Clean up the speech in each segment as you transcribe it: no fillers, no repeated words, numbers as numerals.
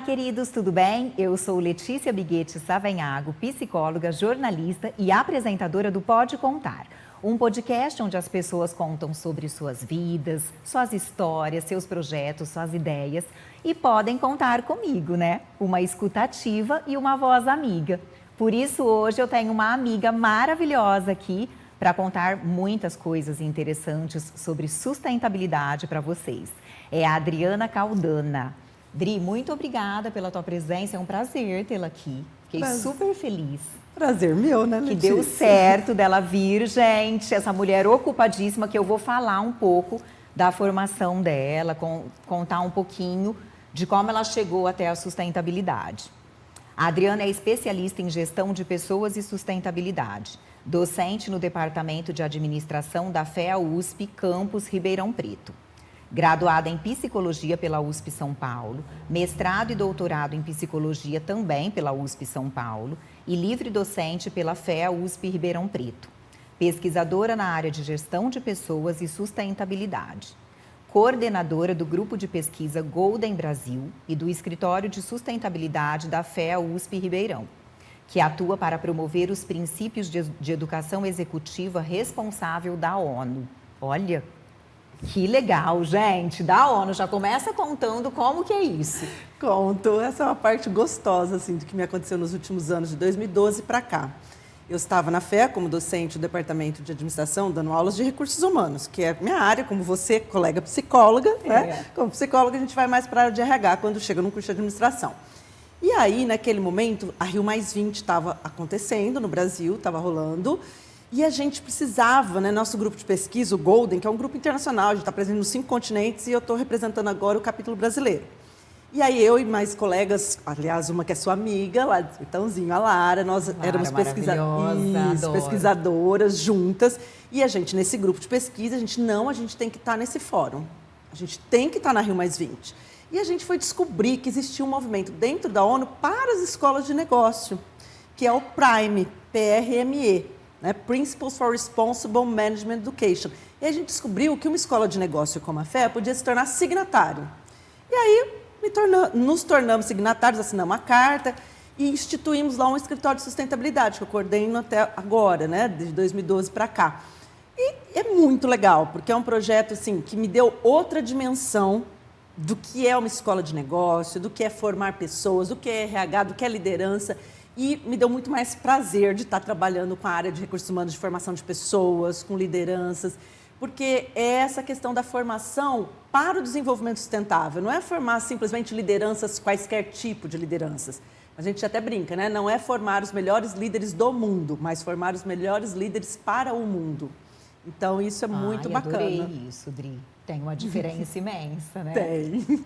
queridos, tudo bem? Eu sou Letícia Biguete Savenhago, psicóloga, jornalista e apresentadora do Pode Contar, um podcast onde as pessoas contam sobre suas vidas, suas histórias, seus projetos, suas ideias e podem contar comigo, né? Uma escuta ativa e uma voz amiga. Por isso, hoje eu tenho uma amiga maravilhosa aqui para contar muitas coisas interessantes sobre sustentabilidade para vocês. É a Adriana Caldana. Dri, muito obrigada pela tua presença, é um prazer tê-la aqui. Fiquei super feliz. Prazer meu, né, Letícia? Que deu certo dela vir, gente, essa mulher ocupadíssima, que eu vou falar um pouco da formação dela, contar um pouquinho de como ela chegou até a sustentabilidade. A Adriana é especialista em gestão de pessoas e sustentabilidade, docente no Departamento de Administração da FEA-USP, Campus Ribeirão Preto. Graduada em Psicologia pela USP São Paulo, mestrado e doutorado em Psicologia também pela USP São Paulo e livre docente pela FEA-USP Ribeirão Preto. Pesquisadora na área de gestão de pessoas e sustentabilidade. Coordenadora do grupo de pesquisa Golden Brasil e do escritório de sustentabilidade da FEA-USP Ribeirão, que atua para promover os princípios de educação executiva responsável da ONU. Olha, que legal, gente, da ONU. Já começa contando como que é isso. Conto. Essa é uma parte gostosa, assim, do que me aconteceu nos últimos anos, de 2012 para cá. Eu estava na FEA como docente do Departamento de Administração, dando aulas de recursos humanos, que é minha área, como você, colega psicóloga, né? Como psicóloga, a gente vai mais para a área de RH quando chega num curso de administração. E aí, naquele momento, a Rio+20 estava acontecendo no Brasil, estava rolando, e a gente precisava, né, nosso grupo de pesquisa, o Golden, que é um grupo internacional, a gente está presente nos 5 continentes, e eu estou representando agora o capítulo brasileiro. E aí eu e mais colegas, aliás, uma que é sua amiga, lá de Sertãozinho, a Lara, nós éramos pesquisadoras juntas, e a gente, nesse grupo de pesquisa, a gente tem que estar nesse fórum, a gente tem que estar na Rio+20. E a gente foi descobrir que existia um movimento dentro da ONU para as escolas de negócio, que é o PRIME, PRME, né? Principles for Responsible Management Education. E a gente descobriu que uma escola de negócio como a FEA podia se tornar signatário. E aí nos tornamos signatários, assinamos a carta e instituímos lá um escritório de sustentabilidade, que eu coordeno até agora, né? De 2012 para cá. E é muito legal, porque é um projeto assim, que me deu outra dimensão do que é uma escola de negócio, do que é formar pessoas, do que é RH, do que é liderança. E me deu muito mais prazer de estar trabalhando com a área de recursos humanos, de formação de pessoas, com lideranças, porque é essa questão da formação para o desenvolvimento sustentável. Não é formar simplesmente lideranças, quaisquer tipo de lideranças. A gente até brinca, né? Não é formar os melhores líderes do mundo, mas formar os melhores líderes para o mundo. Então, isso é muito bacana. Adorei isso, Dri. Tem uma diferença imensa, né?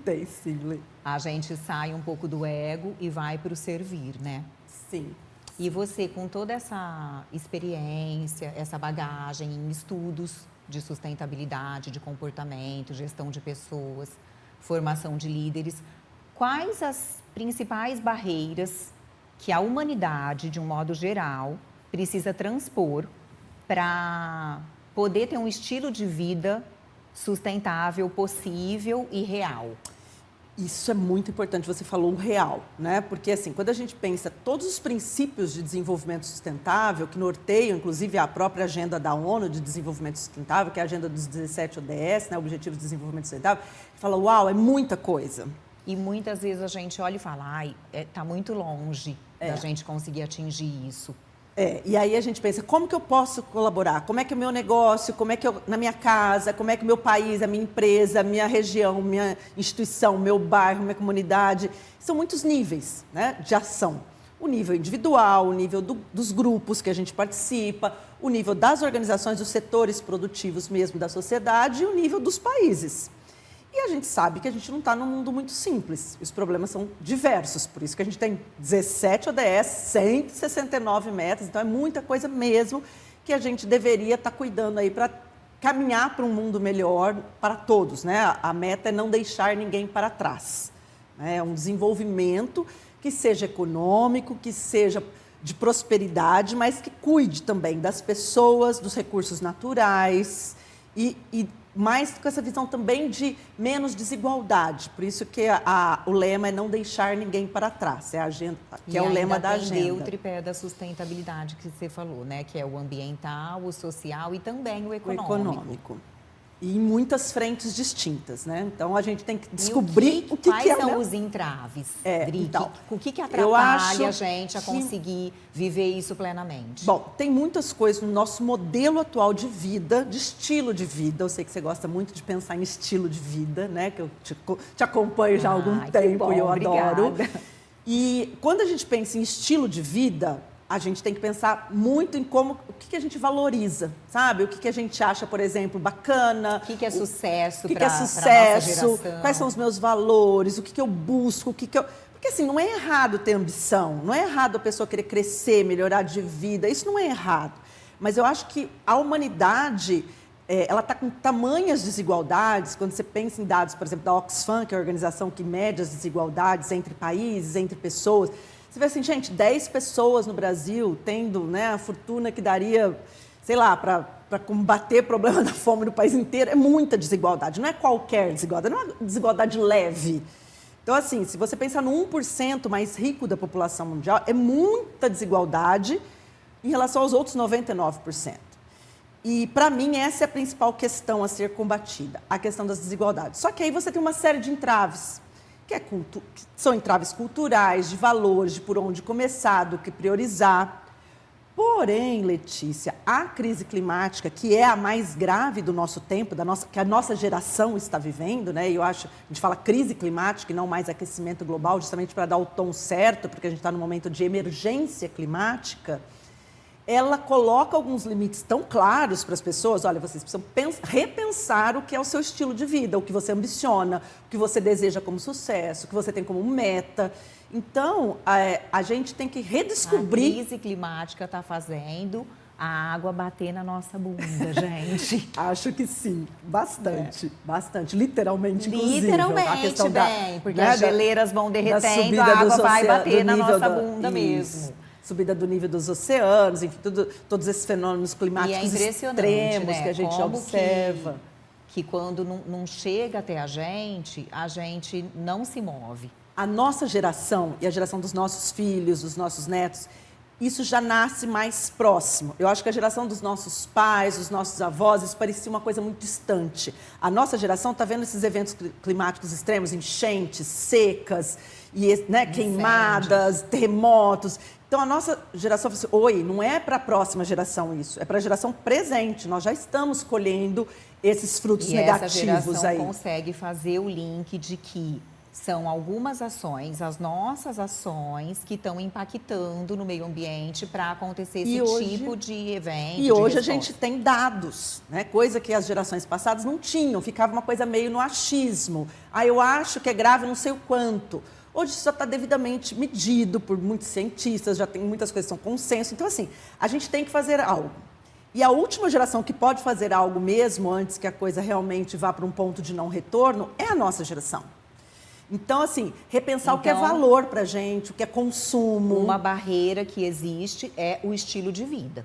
Tem sim, Lê. A gente sai um pouco do ego e vai para o servir, né? Sim. E você, com toda essa experiência, essa bagagem em estudos de sustentabilidade, de comportamento, gestão de pessoas, formação de líderes, quais as principais barreiras que a humanidade, de um modo geral, precisa transpor para poder ter um estilo de vida sustentável, possível e real? Isso é muito importante, você falou o real, né? Porque, assim, quando a gente pensa todos os princípios de desenvolvimento sustentável, que norteiam, inclusive, a própria agenda da ONU de desenvolvimento sustentável, que é a agenda dos 17 ODS, né? Objetivos de Desenvolvimento Sustentável, fala, uau, é muita coisa. E muitas vezes a gente olha e fala, ai, tá muito longe da gente conseguir atingir isso. E aí a gente pensa, como que eu posso colaborar? Como é que o meu negócio, como é que eu, na minha casa, como é que o meu país, a minha empresa, a minha região, minha instituição, meu bairro, minha comunidade, são muitos níveis, né, de ação. O nível individual, o nível dos grupos que a gente participa, o nível das organizações, dos setores produtivos mesmo da sociedade e o nível dos países. E a gente sabe que a gente não está num mundo muito simples. Os problemas são diversos, por isso que a gente tem 17 ODS, 169 metas, então é muita coisa mesmo que a gente deveria estar cuidando aí para caminhar para um mundo melhor para todos, né? A meta é não deixar ninguém para trás. É um desenvolvimento que seja econômico, que seja de prosperidade, mas que cuide também das pessoas, dos recursos naturais e mas com essa visão também de menos desigualdade. Por isso que o lema é não deixar ninguém para trás, é a agenda, que é o lema da agenda. E o tripé da sustentabilidade que você falou, né? Que é o ambiental, o social e também o econômico. E em muitas frentes distintas, né? Então, a gente tem que descobrir o que quais é... Quais são os entraves, Dri? Então, o que atrapalha a gente a conseguir viver isso plenamente? Bom, tem muitas coisas no nosso modelo atual de vida, de estilo de vida. Eu sei que você gosta muito de pensar em estilo de vida, né? Que eu te acompanho já há algum tempo bom, e eu adoro. Obrigada. E quando a gente pensa em estilo de vida, a gente tem que pensar muito em o que a gente valoriza, sabe? O que a gente acha, por exemplo, bacana. O que é sucesso para a nossa geração? Quais são os meus valores, o que eu busco, Porque assim, não é errado ter ambição, não é errado a pessoa querer crescer, melhorar de vida, isso não é errado. Mas eu acho que a humanidade, ela está com tamanhas desigualdades, quando você pensa em dados, por exemplo, da Oxfam, que é a organização que mede as desigualdades entre países, entre pessoas. Você vê assim, gente, 10 pessoas no Brasil tendo, né, a fortuna que daria, sei lá, para combater o problema da fome no país inteiro, é muita desigualdade. Não é qualquer desigualdade, não é uma desigualdade leve. Então, assim, se você pensar no 1% mais rico da população mundial, é muita desigualdade em relação aos outros 99%. E, para mim, essa é a principal questão a ser combatida, a questão das desigualdades. Só que aí você tem uma série de entraves. Que são entraves culturais, de valores, de por onde começar, do que priorizar. Porém, Letícia, a crise climática, que é a mais grave do nosso tempo, que a nossa geração está vivendo, né? E eu acho, a gente fala crise climática e não mais aquecimento global, justamente para dar o tom certo, porque a gente está num momento de emergência climática. Ela coloca alguns limites tão claros para as pessoas. Olha, vocês precisam repensar o que é o seu estilo de vida, o que você ambiciona, o que você deseja como sucesso, o que você tem como meta. Então, a gente tem que redescobrir... A crise climática está fazendo a água bater na nossa bunda, gente. Acho que sim, bastante, bastante, literalmente, inclusive. Literalmente, a questão porque as geleiras vão derretendo, a água vai bater na nossa bunda mesmo. Subida do nível dos oceanos, enfim, todos esses fenômenos climáticos extremos, né? Que a gente observa. Que quando não chega até a gente não se move. A nossa geração e a geração dos nossos filhos, dos nossos netos, isso já nasce mais próximo. Eu acho que a geração dos nossos pais, dos nossos avós, isso parecia uma coisa muito distante. A nossa geração está vendo esses eventos climáticos extremos, enchentes, secas, né, queimadas, terremotos. Então, a nossa geração falou assim, não é para a próxima geração isso, é para a geração presente. Nós já estamos colhendo esses frutos negativos aí. E essa geração consegue fazer o link de que são algumas ações, as nossas ações, que estão impactando no meio ambiente para acontecer esse tipo de evento. E hoje a gente tem dados, né? Coisa que as gerações passadas não tinham, ficava uma coisa meio no achismo. Eu acho que é grave não sei o quanto. Hoje isso já está devidamente medido por muitos cientistas, já tem muitas coisas que são consenso. Então, assim, a gente tem que fazer algo. E a última geração que pode fazer algo mesmo, antes que a coisa realmente vá para um ponto de não retorno, é a nossa geração. Então, assim, repensar o que é valor para a gente, o que é consumo. Uma barreira que existe é o estilo de vida.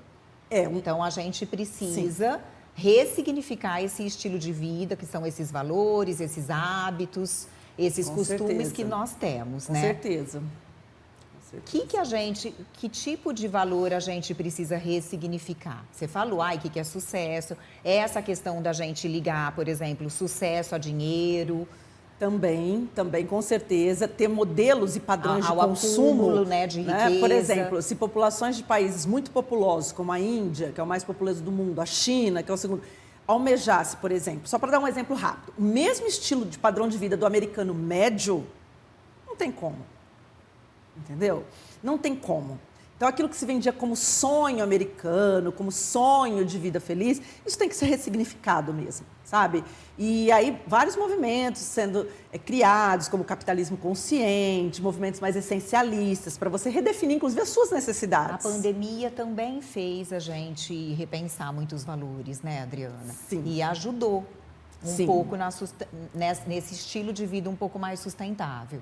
Então, a gente precisa ressignificar esse estilo de vida, que são esses valores, esses hábitos, esses costumes que nós temos, né? Com certeza. Que tipo de valor a gente precisa ressignificar? Você falou, o que é sucesso? É essa questão da gente ligar, por exemplo, sucesso a dinheiro. Também, com certeza, ter modelos e padrões de consumo, acúmulo, né, de riqueza. Por exemplo, se populações de países muito populosos, como a Índia, que é o mais populoso do mundo, a China, que é o segundo, almejasse, por exemplo, só para dar um exemplo rápido, o mesmo estilo de padrão de vida do americano médio, não tem como. Entendeu? Não tem como. Então, aquilo que se vendia como sonho americano, como sonho de vida feliz, isso tem que ser ressignificado mesmo, sabe? E aí, vários movimentos sendo criados, como o capitalismo consciente, movimentos mais essencialistas, para você redefinir, inclusive, as suas necessidades. A pandemia também fez a gente repensar muitos valores, né, Adriana? Sim. E ajudou um pouco nesse estilo de vida um pouco mais sustentável.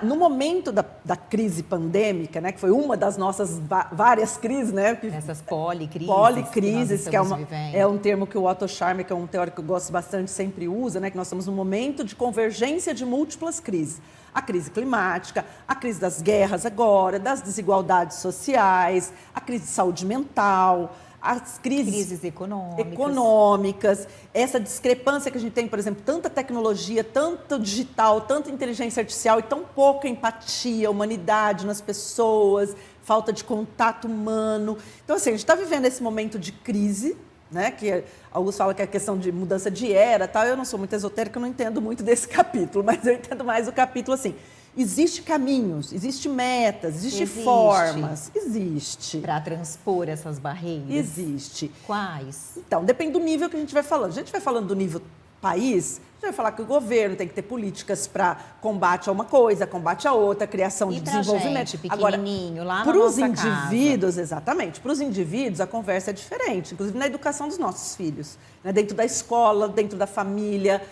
No momento da crise pandêmica, né, que foi uma das nossas várias crises, né? Essas policrises. Policrises, que é um termo que o Otto Scharmer, que é um teórico que eu gosto bastante, sempre usa, né? Que nós estamos num momento de convergência de múltiplas crises. A crise climática, a crise das guerras agora, das desigualdades sociais, a crise de saúde mental, as crises econômicas, essa discrepância que a gente tem, por exemplo, tanta tecnologia, tanto digital, tanta inteligência artificial e tão pouca empatia, humanidade nas pessoas, falta de contato humano. Então, assim, a gente está vivendo esse momento de crise, né, que alguns falam que é questão de mudança de era, tal. Eu não sou muito esotérica, eu não entendo muito desse capítulo, mas eu entendo mais o capítulo assim. Existem caminhos, existem metas, existem formas. Existe. Para transpor essas barreiras? Existe. Quais? Então, depende do nível que a gente vai falando. A gente vai falando do nível país, a gente vai falar que o governo tem que ter políticas para combate a uma coisa, combate a outra, criação de desenvolvimento. Gente, pequenininho, lá na para os nossa indivíduos, casa. exatamente, para os indivíduos a conversa é diferente, inclusive na educação dos nossos filhos, né? Dentro da escola, dentro da família,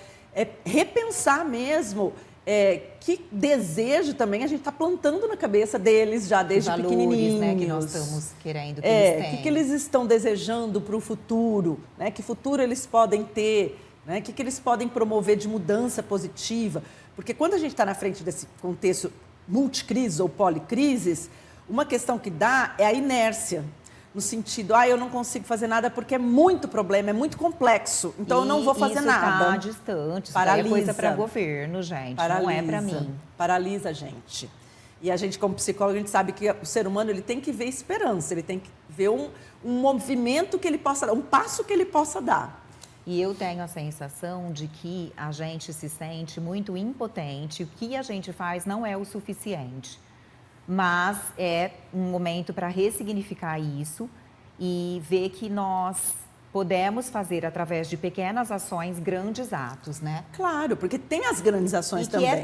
repensar mesmo que desejo também a gente está plantando na cabeça deles já desde pequenininhos. Né, que nós estamos querendo que eles tenham. O que eles estão desejando para o futuro, né? Que futuro eles podem ter, né? O que eles podem promover de mudança positiva. Porque quando a gente está na frente desse contexto multicrises ou policrises, uma questão que dá é a inércia. No sentido, eu não consigo fazer nada porque é muito problema, é muito complexo, então eu não vou fazer nada. Isso está distante, paralisa. Isso é coisa para governo, gente, não é para mim. Paralisa a gente. E a gente, como psicólogo, a gente sabe que o ser humano ele tem que ver esperança, ele tem que ver um movimento que ele possa dar, um passo que ele possa dar. E eu tenho a sensação de que a gente se sente muito impotente, o que a gente faz não é o suficiente. Mas é um momento para ressignificar isso e ver que nós podemos fazer, através de pequenas ações, grandes atos, né? Claro, porque tem as grandes ações também. E que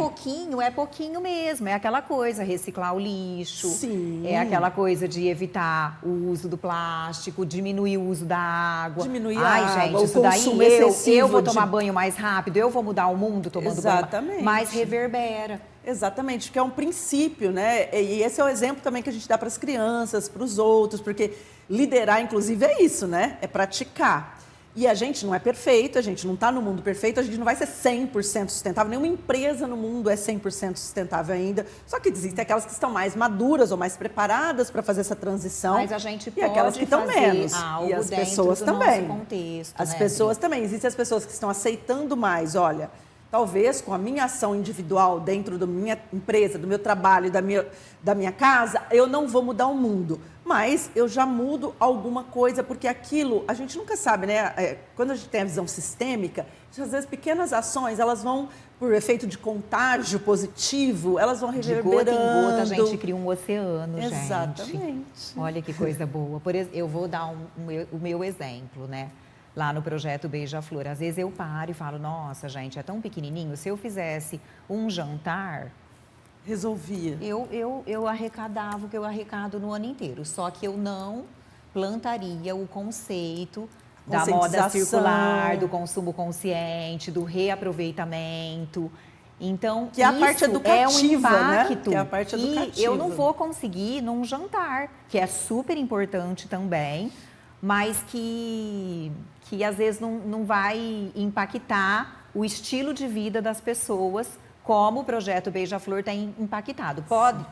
é pouquinho mesmo. É aquela coisa, reciclar o lixo. Sim. É aquela coisa de evitar o uso do plástico, diminuir o uso da água. Diminuir a água, gente, isso daí eu vou tomar banho mais rápido, eu vou mudar o mundo tomando banho. Mas reverbera. Exatamente, porque é um princípio, né? E esse é o exemplo também que a gente dá para as crianças, para os outros, porque liderar, inclusive, é isso, né? É praticar. E a gente não é perfeito, a gente não está no mundo perfeito, a gente não vai ser 100% sustentável, nenhuma empresa no mundo é 100% sustentável ainda, só que existem aquelas que estão mais maduras ou mais preparadas para fazer essa transição. Mas a gente pode aquelas que estão menos. E as pessoas também. Contexto, as pessoas também. Existem as pessoas que estão aceitando mais, olha, talvez com a minha ação individual dentro da minha empresa, do meu trabalho, da minha casa, eu não vou mudar o mundo. Mas eu já mudo alguma coisa, porque aquilo, a gente nunca sabe, né? Quando a gente tem a visão sistêmica, às vezes pequenas ações, elas vão, por efeito de contágio positivo, elas vão reverberando. De gota em gota a gente cria um oceano, gente. Exatamente. Olha que coisa boa. Eu vou dar o meu exemplo, né? Lá no projeto Beija-Flor. Às vezes eu paro e falo, nossa, gente, é tão pequenininho. Se eu fizesse um jantar... Resolvia. Eu arrecadava o que eu arrecado no ano inteiro. Só que eu não plantaria o conceito da moda circular, do consumo consciente, do reaproveitamento. Então, que é a parte educativa, é um impacto, né? Que é a parte educativa. Que eu não vou conseguir num jantar, que é super importante também, mas que às vezes não vai impactar o estilo de vida das pessoas, como o projeto Beija-Flor tem impactado.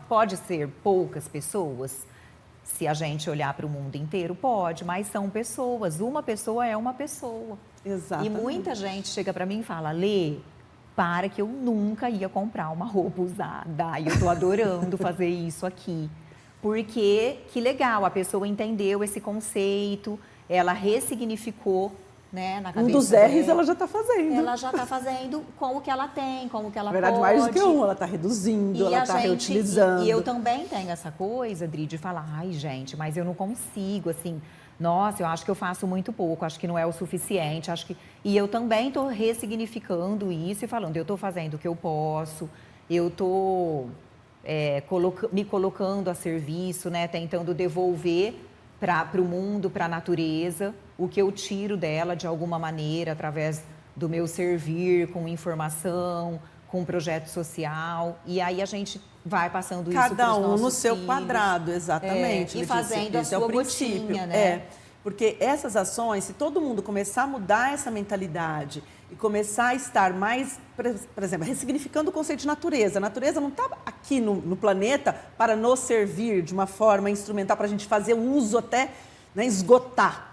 Pode ser poucas pessoas, se a gente olhar para o mundo inteiro, pode, mas são pessoas. Uma pessoa é uma pessoa. Exatamente. E muita gente chega para mim e fala, Lê, para que eu nunca ia comprar uma roupa usada. E eu estou adorando fazer isso aqui. Porque, que legal, a pessoa entendeu esse conceito, ela ressignificou, né, na cabeça dos R's dela. Ela já está fazendo. Ela já está fazendo com o que ela tem, com o que ela pode. Na verdade, mais do que ela está reduzindo, ela está reutilizando. E eu também tenho essa coisa, Dri, de falar, ai, gente, mas eu não consigo, assim, nossa, eu acho que eu faço muito pouco, acho que não é o suficiente, acho que... E eu também estou ressignificando isso e falando, eu estou fazendo o que eu posso, eu estou... me colocando a serviço, né, tentando devolver para o mundo, para a natureza, o que eu tiro dela de alguma maneira, através do meu servir com informação, com um projeto social, e aí a gente vai passando isso Cada para os um nossos no seu filhos. quadrado, exatamente. E Letícia. fazendo a Esse é o sua princípio. gotinha, né? Porque essas ações, se todo mundo começar a mudar essa mentalidade e começar a estar mais, por exemplo, ressignificando o conceito de natureza. A natureza não está aqui no planeta para nos servir de uma forma instrumental, para a gente fazer o uso até, né, esgotar.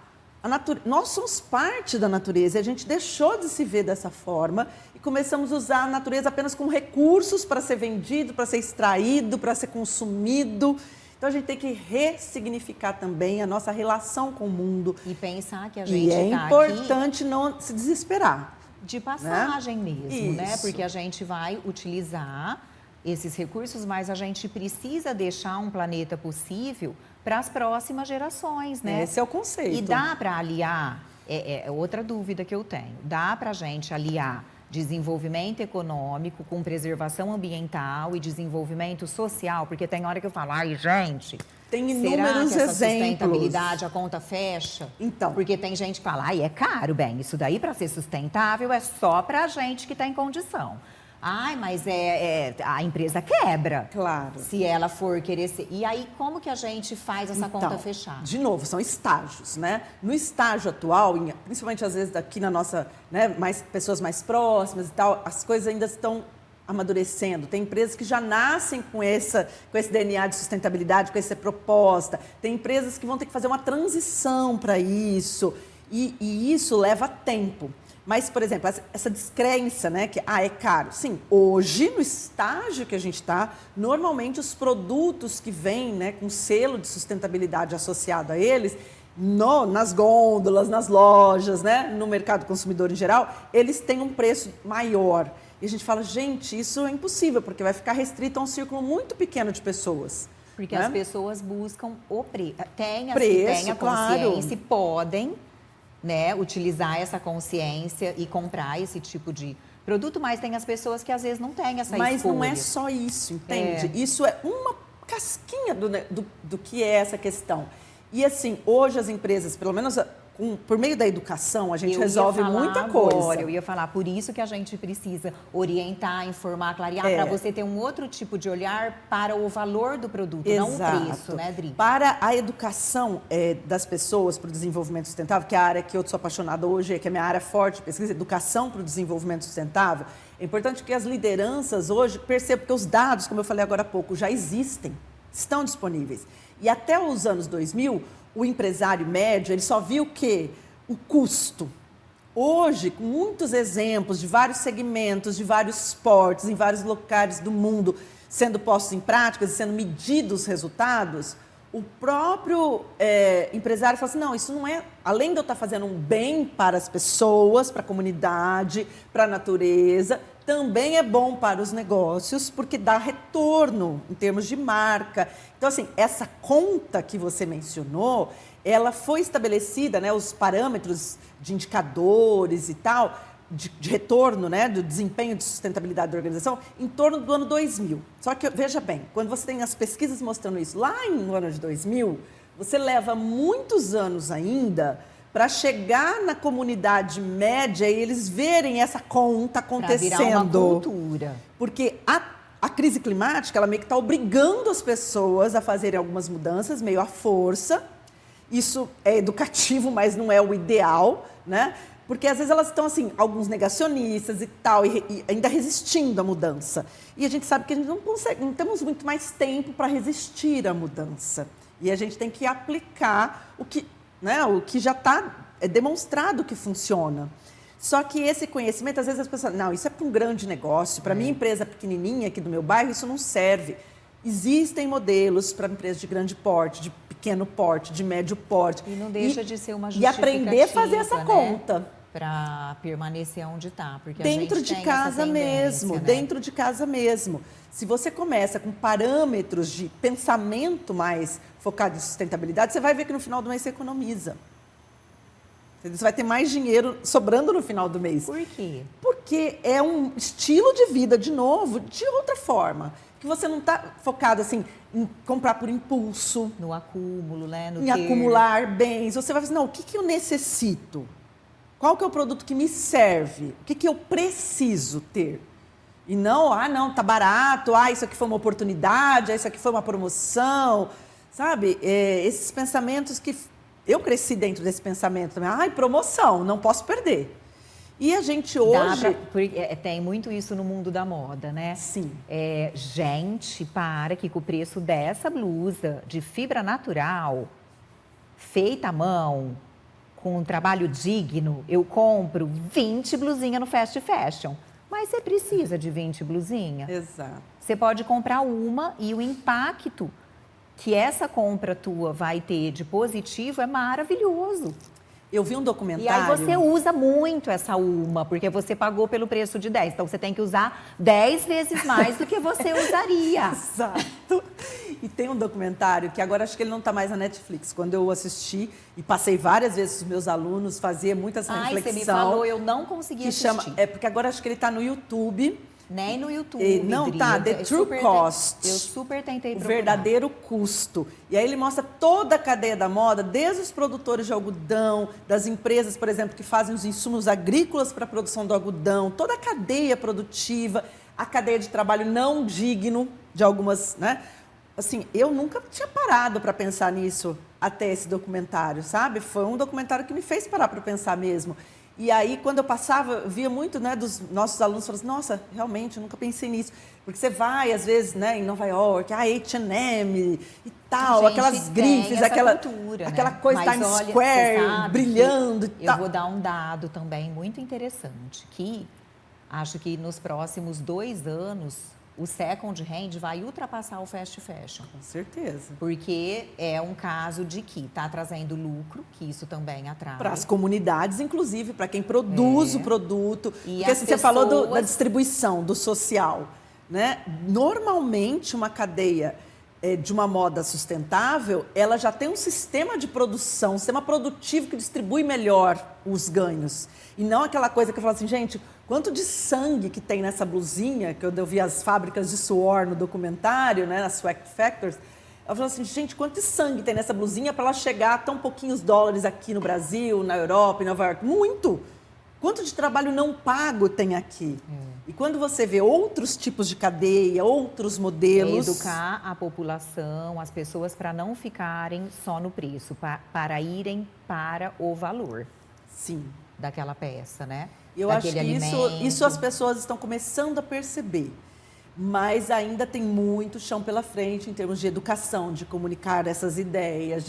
Nós somos parte da natureza e a gente deixou de se ver dessa forma e começamos a usar a natureza apenas como recursos para ser vendido, para ser extraído, para ser consumido. Então a gente tem que ressignificar também a nossa relação com o mundo. E pensar que a gente é tá importante não se desesperar. De passagem, né? Mesmo, né? Isso. Porque a gente vai utilizar esses recursos, mas a gente precisa deixar um planeta possível para as próximas gerações, né? Esse é o conceito. E dá para aliar, é outra dúvida que eu tenho, dá para a gente aliar desenvolvimento econômico com preservação ambiental e desenvolvimento social? Porque tem hora que eu falo, ai, gente, tem será inúmeros que essa exemplos. sustentabilidade, a conta fecha? Então. Porque tem gente que fala, ai, é caro, bem, isso daí para ser sustentável é só para gente que está em condição. Ai, mas a empresa quebra. Claro. Se ela for querer ser. E aí, como que a gente faz essa conta fechar? De novo, são estágios, né? No estágio atual, principalmente às vezes aqui na nossa, né, pessoas mais próximas e tal, as coisas ainda estão amadurecendo. Tem empresas que já nascem com esse DNA de sustentabilidade, com essa proposta. Tem empresas que vão ter que fazer uma transição para isso. E isso leva tempo. Mas, por exemplo, essa descrença, né, que é caro. Sim, hoje, no estágio que a gente está, normalmente os produtos que vêm, né, com selo de sustentabilidade associado a eles, nas gôndolas, nas lojas, né, no mercado consumidor em geral, eles têm um preço maior. E a gente fala, gente, isso é impossível, porque vai ficar restrito a um círculo muito pequeno de pessoas. Porque né? as pessoas buscam o preço. Tem as preço, que têm a consciência claro. e podem, né, utilizar essa consciência e comprar esse tipo de produto, mas tem as pessoas que às vezes não têm essa escolha. Mas não é só isso, entende? Isso é uma casquinha do que é essa questão. E assim, hoje as empresas, pelo menos por meio da educação, a gente resolve muita coisa. Eu ia falar, por isso que a gente precisa orientar, informar, clarear, para você ter um outro tipo de olhar para o valor do produto, Exato. não o preço, né, Dri? Para a educação das pessoas para o desenvolvimento sustentável, que é a área que eu sou apaixonada hoje, que é a minha área forte de pesquisa, educação para o desenvolvimento sustentável, é importante que as lideranças hoje percebam que os dados, como eu falei agora há pouco, já existem, estão disponíveis. E até os anos 2000, o empresário médio, ele só viu o quê? O custo. Hoje, com muitos exemplos de vários segmentos, de vários portos, em vários locais do mundo, sendo postos em práticas e sendo medidos os resultados, o próprio empresário fala assim, não, isso não é... Além de eu estar fazendo um bem para as pessoas, para a comunidade, para a natureza, também é bom para os negócios, porque dá retorno em termos de marca. Então, assim, essa conta que você mencionou, ela foi estabelecida, né, os parâmetros de indicadores e tal, de retorno, né, do desempenho de sustentabilidade da organização, em torno do ano 2000. Só que, veja bem, quando você tem as pesquisas mostrando isso lá no ano de 2000, você leva muitos anos ainda para chegar na comunidade média e eles verem essa conta acontecendo. Pra virar uma cultura. Porque a crise climática, ela meio que está obrigando as pessoas a fazerem algumas mudanças, meio à força. Isso é educativo, mas não é o ideal, né? Porque às vezes elas estão assim, alguns negacionistas e tal, e ainda resistindo à mudança. E a gente sabe que a gente não consegue, não temos muito mais tempo para resistir à mudança. E a gente tem que aplicar o que já está demonstrado que funciona. Só que esse conhecimento, às vezes as pessoas, não, isso é para um grande negócio, para a minha empresa pequenininha aqui do meu bairro, isso não serve. Existem modelos para empresas de grande porte, de pequeno porte, de médio porte. E não deixa de ser uma E justificativa, aprender a fazer essa conta. Para permanecer onde está. Dentro de casa mesmo, dentro de casa mesmo. Se você começa com parâmetros de pensamento mais focado em sustentabilidade, você vai ver que no final do mês você economiza. Você vai ter mais dinheiro sobrando no final do mês. Por quê? Porque é um estilo de vida, de novo, de outra forma. Que você não está focado assim em comprar por impulso. No acúmulo, né? Em acumular bens. Você vai fazer, não, o que eu necessito? Qual que é o produto que me serve? O que eu preciso ter? E não, não, tá barato, isso aqui foi uma oportunidade, isso aqui foi uma promoção, sabe? Esses pensamentos que eu cresci dentro desse pensamento também. Promoção, não posso perder. E a gente hoje... Tem muito isso no mundo da moda, né? Sim. Gente, para que com o preço dessa blusa de fibra natural, feita à mão, com um trabalho digno, eu compro 20 blusinhas no fast fashion. Mas você precisa de 20 blusinhas? Exato. Você pode comprar uma e o impacto que essa compra tua vai ter de positivo é maravilhoso. Eu vi um documentário... E aí você usa muito essa uma, porque você pagou pelo preço de 10. Então, você tem que usar 10 vezes mais do que você usaria. Exato. E tem um documentário que agora acho que ele não está mais na Netflix. Quando eu assisti e passei várias vezes os meus alunos, fazia muita essa reflexão. Você me falou, eu não consegui assistir. Porque agora acho que ele está no YouTube. Nem no YouTube, não tá, The True Cost. Eu super tentei procurar. O verdadeiro custo. E aí ele mostra toda a cadeia da moda, desde os produtores de algodão, das empresas, por exemplo, que fazem os insumos agrícolas para a produção do algodão, toda a cadeia produtiva, a cadeia de trabalho não digno de algumas, né? Assim, eu nunca tinha parado para pensar nisso até esse documentário, sabe? Foi um documentário que me fez parar para pensar mesmo. E aí, quando eu passava, eu via muito, né, dos nossos alunos falando assim, nossa, realmente, eu nunca pensei nisso. Porque você vai, às vezes, né, em Nova York, H&M e tal, gente, aquelas grifes, aquela coisa Mas Times olha, Square, brilhando e tal. Eu vou dar um dado também muito interessante, que acho que nos próximos 2 anos, o second hand vai ultrapassar o fast fashion. Com certeza. Porque é um caso de que está trazendo lucro, que isso também atrai. Para as comunidades, inclusive, para quem produz o produto. E porque assim, você falou da distribuição, do social, né? Normalmente, uma cadeia de uma moda sustentável, ela já tem um sistema de produção, um sistema produtivo que distribui melhor os ganhos. E não aquela coisa que eu falo assim, gente, quanto de sangue que tem nessa blusinha, que eu vi as fábricas de suor no documentário, né, nas Sweat Factories, eu falo assim, gente, quanto de sangue tem nessa blusinha para ela chegar a tão pouquinhos dólares aqui no Brasil, na Europa, em Nova York? Muito! Quanto de trabalho não pago tem aqui? E quando você vê outros tipos de cadeia, outros modelos... Educar a população, as pessoas, para não ficarem só no preço, para irem para o valor. Sim. Daquela peça, né? Eu acho que isso as pessoas estão começando a perceber. Mas ainda tem muito chão pela frente em termos de educação, de comunicar essas ideias,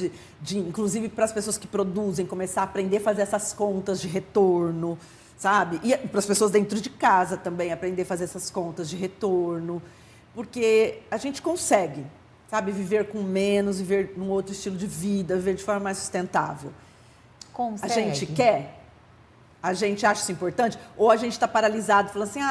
inclusive para as pessoas que produzem, começar a aprender a fazer essas contas de retorno, sabe? E para as pessoas dentro de casa também, aprender a fazer essas contas de retorno. Porque a gente consegue, sabe, viver com menos, viver num outro estilo de vida, viver de forma mais sustentável. Consegue. A gente quer? A gente acha isso importante? Ou a gente está paralisado, falando assim,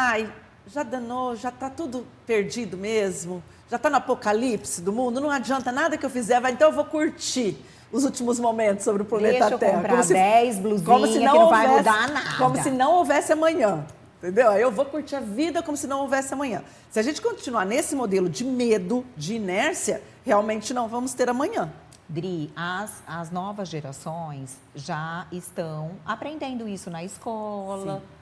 já danou, já está tudo perdido mesmo, já está no apocalipse do mundo, não adianta nada que eu fizer, então eu vou curtir os últimos momentos sobre o planeta Terra. Deixa eu comprar 10 blusinhas que não vai mudar nada. Como se não houvesse amanhã, entendeu? Aí eu vou curtir a vida como se não houvesse amanhã. Se a gente continuar nesse modelo de medo, de inércia, realmente não vamos ter amanhã. Dri, as novas gerações já estão aprendendo isso na escola. Sim.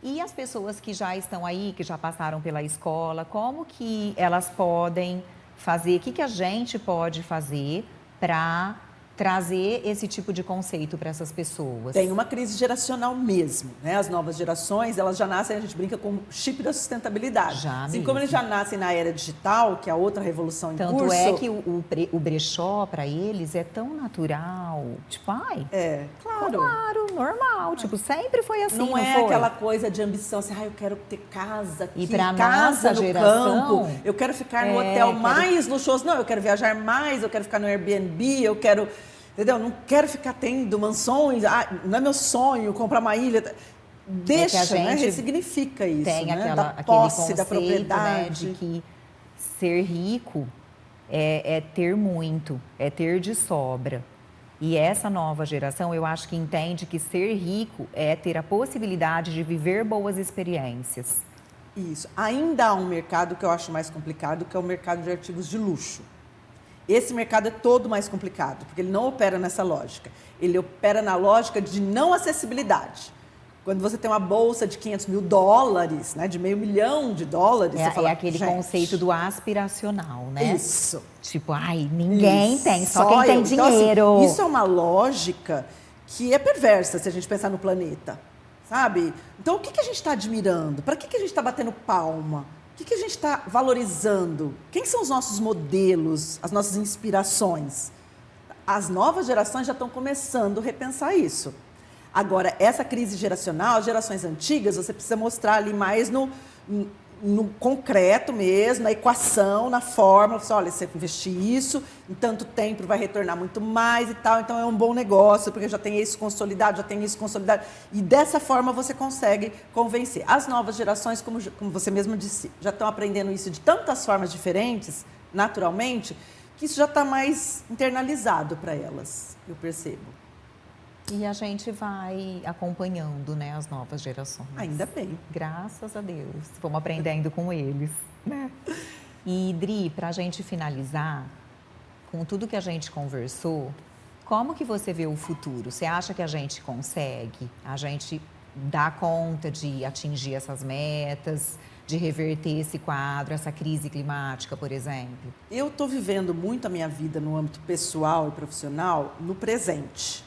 E as pessoas que já estão aí, que já passaram pela escola, como que elas podem fazer? O que a gente pode fazer para trazer esse tipo de conceito para essas pessoas? Tem uma crise geracional mesmo, né? As novas gerações, elas já nascem, a gente brinca com o chip da sustentabilidade. Já assim mesmo. Como eles já nascem na era digital, que é a outra revolução em curso. Tanto é que o brechó, para eles, é tão natural. Tipo, claro. Claro, normal. Tipo, sempre foi assim, não é foi? Aquela coisa de ambição, assim, eu quero ter casa aqui, e pra casa nossa no geração, campo, eu quero ficar no hotel mais luxuoso. Não, eu quero viajar mais, eu quero ficar no Airbnb, eu quero... Entendeu? Não quero ficar tendo mansões, não é meu sonho comprar uma ilha. Deixa, né? Ressignifica isso, tem né? Da posse, aquele conceito, da propriedade. Né, de que ser rico é ter muito, é ter de sobra. E essa nova geração, eu acho que entende que ser rico é ter a possibilidade de viver boas experiências. Isso. Ainda há um mercado que eu acho mais complicado, que é o mercado de artigos de luxo. Esse mercado é todo mais complicado, porque ele não opera nessa lógica. Ele opera na lógica de não acessibilidade. Quando você tem uma bolsa de 500 mil dólares, né, de $500 milhão, você fala, É aquele gente, conceito do aspiracional, né? Isso. Tipo, ai, ninguém Isso, tem, só quem tem eu. Então, dinheiro. assim, isso é uma lógica que é perversa se a gente pensar no planeta, sabe? Então, o que a gente está admirando? Para que a gente está batendo palma? O que a gente está valorizando? Quem são os nossos modelos, as nossas inspirações? As novas gerações já estão começando a repensar isso. Agora, essa crise geracional, as gerações antigas, você precisa mostrar ali mais no concreto mesmo, na equação, na fórmula. Você, olha, você investir isso, em tanto tempo vai retornar muito mais e tal, então é um bom negócio, porque já tem isso consolidado, já tem isso consolidado. E dessa forma você consegue convencer. As novas gerações, como você mesmo disse, já estão aprendendo isso de tantas formas diferentes, naturalmente, que isso já está mais internalizado para elas, eu percebo. E a gente vai acompanhando, né, as novas gerações. Ainda bem. Graças a Deus. Vamos aprendendo com eles, né? E, Dri, para a gente finalizar, com tudo que a gente conversou, como que você vê o futuro? Você acha que a gente consegue? A gente dá conta de atingir essas metas, de reverter esse quadro, essa crise climática, por exemplo? Eu estou vivendo muito a minha vida no âmbito pessoal e profissional no presente.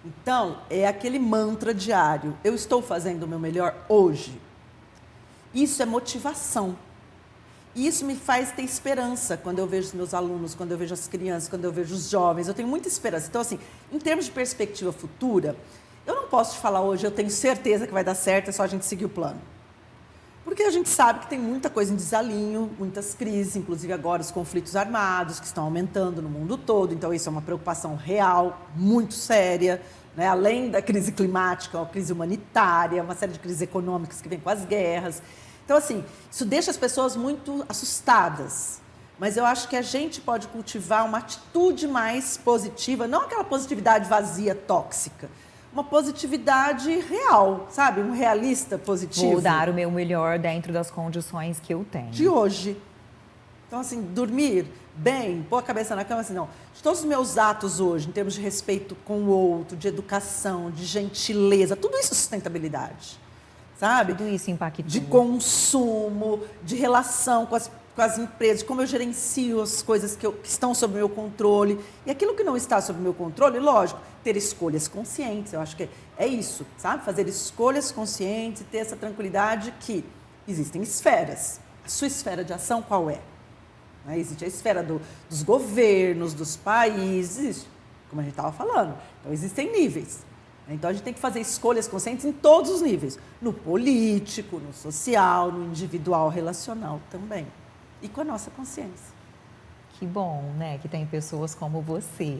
Então, é aquele mantra diário. Eu estou fazendo o meu melhor hoje. Isso é motivação. E isso me faz ter esperança quando eu vejo os meus alunos, quando eu vejo as crianças, quando eu vejo os jovens. Eu tenho muita esperança. Então, assim, em termos de perspectiva futura, eu não posso te falar hoje, eu tenho certeza que vai dar certo, é só a gente seguir o plano. Porque a gente sabe que tem muita coisa em desalinho, muitas crises, inclusive agora os conflitos armados que estão aumentando no mundo todo. Então, isso é uma preocupação real, muito séria, né? Além da crise climática, a crise humanitária, uma série de crises econômicas que vêm com as guerras. Então, assim, isso deixa as pessoas muito assustadas. Mas eu acho que a gente pode cultivar uma atitude mais positiva, não aquela positividade vazia, tóxica. Uma positividade real, sabe? Um realista positivo. Vou dar o meu melhor dentro das condições que eu tenho. De hoje. Então, assim, dormir bem, pôr a cabeça na cama, assim, não. De todos os meus atos hoje, em termos de respeito com o outro, de educação, de gentileza, tudo isso é sustentabilidade, sabe? Tudo isso impacta. De consumo, de relação com as empresas, de como eu gerencio as coisas que estão sob o meu controle. E aquilo que não está sob o meu controle, lógico, ter escolhas conscientes. Eu acho que é isso, sabe? Fazer escolhas conscientes e ter essa tranquilidade que existem esferas. A sua esfera de ação qual é? Existe a esfera dos governos, dos países, como a gente estava falando. Então, existem níveis. Então, a gente tem que fazer escolhas conscientes em todos os níveis. No político, no social, no individual, relacional também. E com a nossa consciência. Que bom, né? Que tem pessoas como você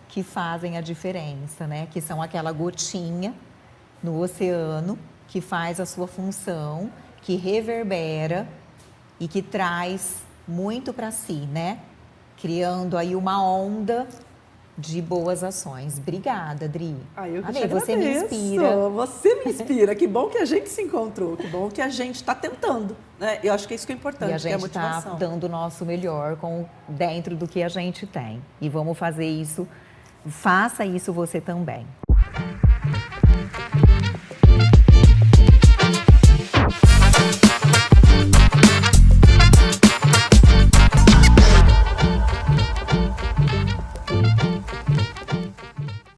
que fazem a diferença, né? Que são aquela gotinha no oceano que faz a sua função, que reverbera e que traz muito para si, né? Criando aí uma onda de boas ações. Obrigada, Dri. Eu que Amei, te você me agradeço. inspira. Você me inspira. Que bom que a gente se encontrou. Que bom que a gente está tentando. Né? Eu acho que é isso que é importante, E a que é a gente está motivação. dando o nosso melhor dentro do que a gente tem. E vamos fazer isso. Faça isso você também.